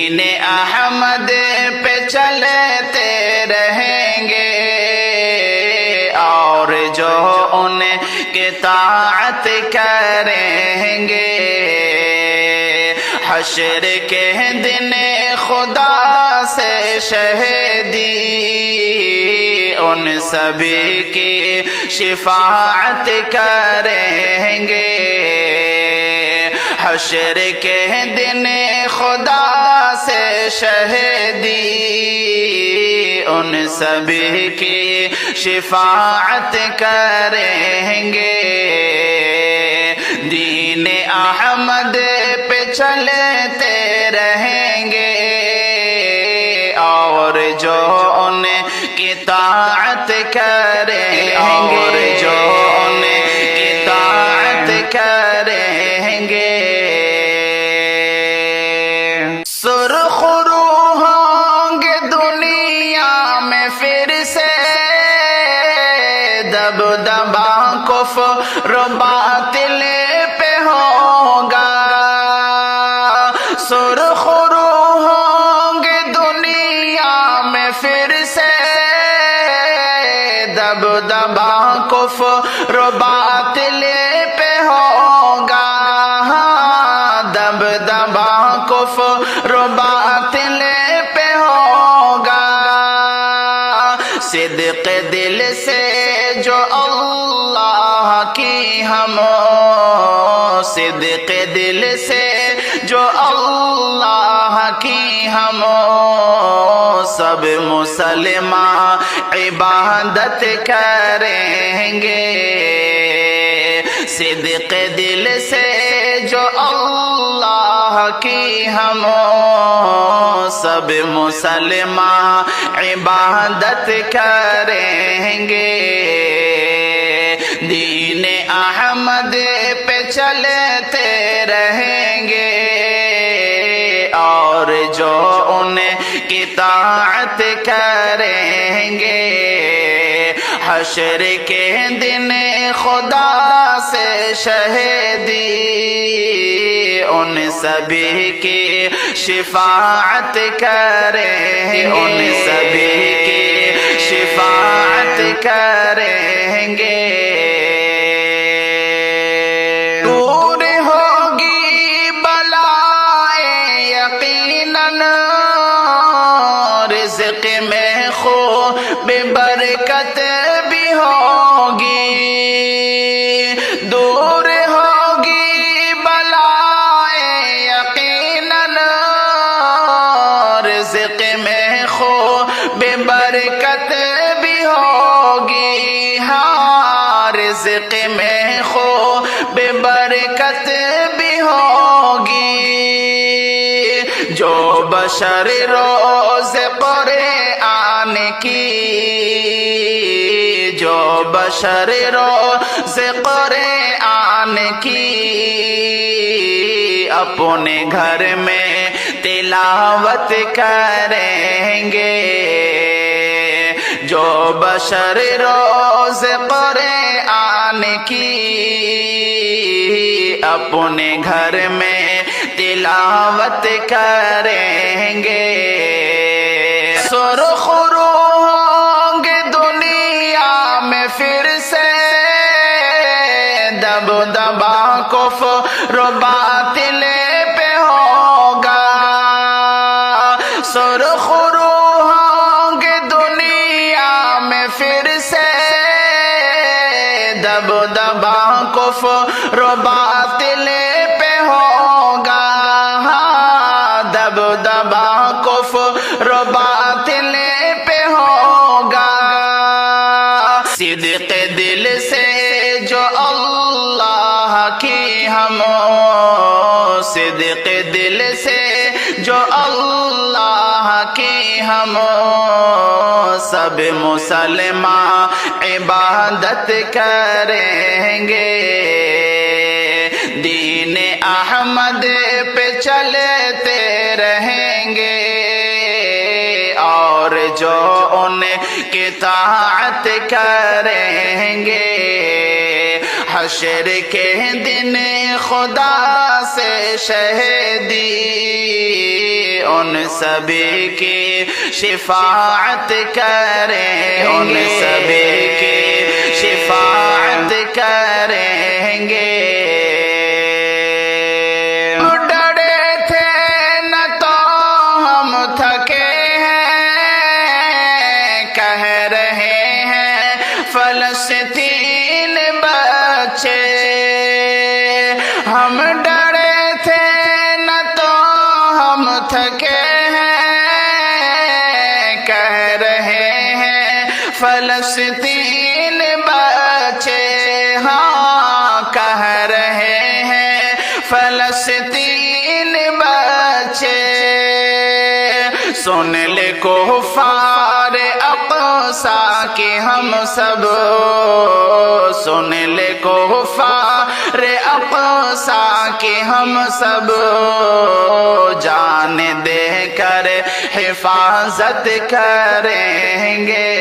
دین احمد پہ چلتے رہیں گے اور جو ان کی طاعت کریں گے حشر کے دن خدا سے شہیدی ان سبھی کی شفاعت کریں گے حشر کے دن خدا سے شہیدی ان سبھی کی شفاعت کریں گے دین احمد پہ چلتے رہیں گے اور جو ان کی طاعت کریں گے اور جو ان کی طاعت کریں گے سرخ روح ہوں گے دنیا میں پھر سے دبدبا کفر و باطل پہ ہوگا سرخ روح ہوں گے دنیا میں پھر سے دبدبا کفر و باطل پہ ہوگا دبدبا کفر و باطل پہ ہوگا صدق دل سے جو اللہ کی ہم صدق دل سے جو اللہ کی ہم سب مسلمان عبادت کریں گے صدق دل سے جو اللہ کی ہم سب مسلمان عبادت کریں گے دین احمد پہ چلتے رہیں گے اور جو ان کی طاعت کریں گے حشر کے دن خدا سے شہیدی ان سبھی کی شفاعت کریں ان سبھی کی شفاعت کریں گے دور ہوگی بلائیں یقیناً رزق میں خوب برکت بھی ہوگی دور ہوگی بلائیں یقیناً رزق میں خوب برکت بھی ہوگی ہاں رزق میں خوب برکت بھی ہوگی جو بشر روز قرآن کی جو بشر روز قرآن کی اپنے گھر میں تلاوت کریں گے جو بشر روز قرآن کی اپنے گھر میں تلاوت کریں گے سرخ روح ہوں گے دنیا میں پھر سے دبدبا کفر و باطل پہ ہوگا سرخ روح ہوں گے دنیا میں پھر سے دبدبا کفر و باطل پہ ہوگا دبدبا کفر و باطل پہ ہوگا صدق دل سے جو اللہ کی ہم صدق دل سے جو اللہ کی ہم سب مسلمان عبادت کریں گے دین احمد پہ چلتے رہیں گے اور جو ان کی طاعت کریں گے حشر کے دن خدا سے شہیدی ان سبھی کی شفاعت کریں، ان سبھی کی شفاعت کریں گے۔ ڈرے تھے نہ تو ہم تھکے ہیں، کہہ رہے ہیں فلسطین بچے۔ ہم ڈرے تھے نہ تو ہم تھکے فلسطین بچے، ہاں کہہ رہے ہیں فلسطین بچے۔ سن لے کفار اقصی کہ ہم سب، سن لے کفار اقصی کہ ہم سب جان دے کر حفاظت کریں گے۔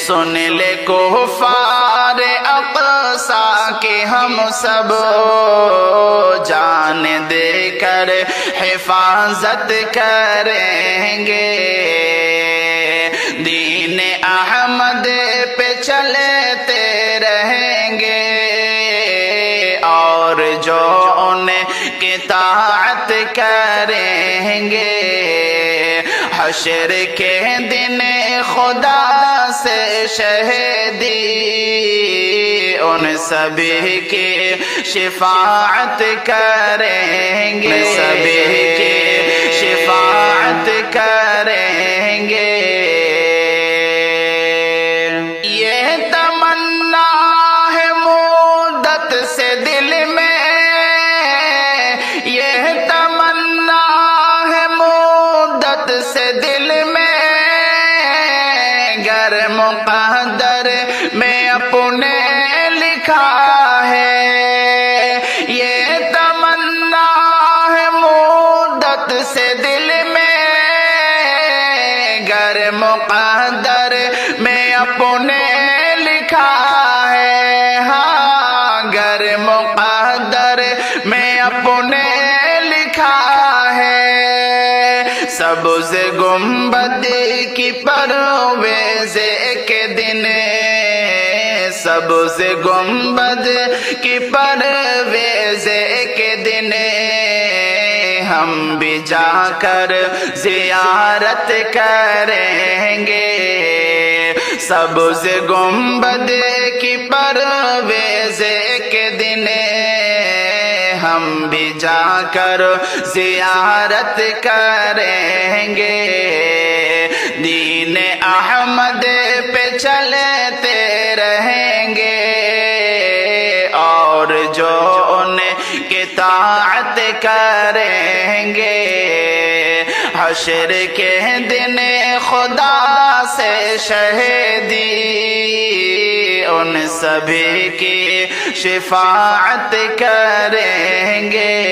سن لے کفار اقصی کہ ہم سب جان دے کر حفاظت کریں گے۔ دین احمد پہ چلتے رہیں گے اور جو ان کی اطاعت کریں گے۔ حشر کے دن خدا سے شہیدی ان سبھی کی شفاعت کریں گے، سبھی کی شفاعت کریں گے۔ یہ تمنا ہے مدت سے دل میں، یہ تمنا ہے مدت سے دل میں، گر مقدر میں اپنے لکھا ہے۔ یہ تمنا ہے مدت سے دل میں، گر مقدر میں اپنے لکھا ہے، ہاں گر مقدر میں اپنے لکھا ہے۔ سبز گنبد کی پرویز ایک دن، سبز گنبد کی پرویز ایک دن، ہم بھی جا کر زیارت کریں گے۔ سبز گنبد کی پرویز ایک دن، ہم بھی جا کر زیارت کریں گے۔ دین احمد پہ چلتے رہیں گے اور جو ان کی اطاعت کریں گے۔ حشر کے دن خدا سے شہیدی ان سبھی کی شفاعت کریں گے۔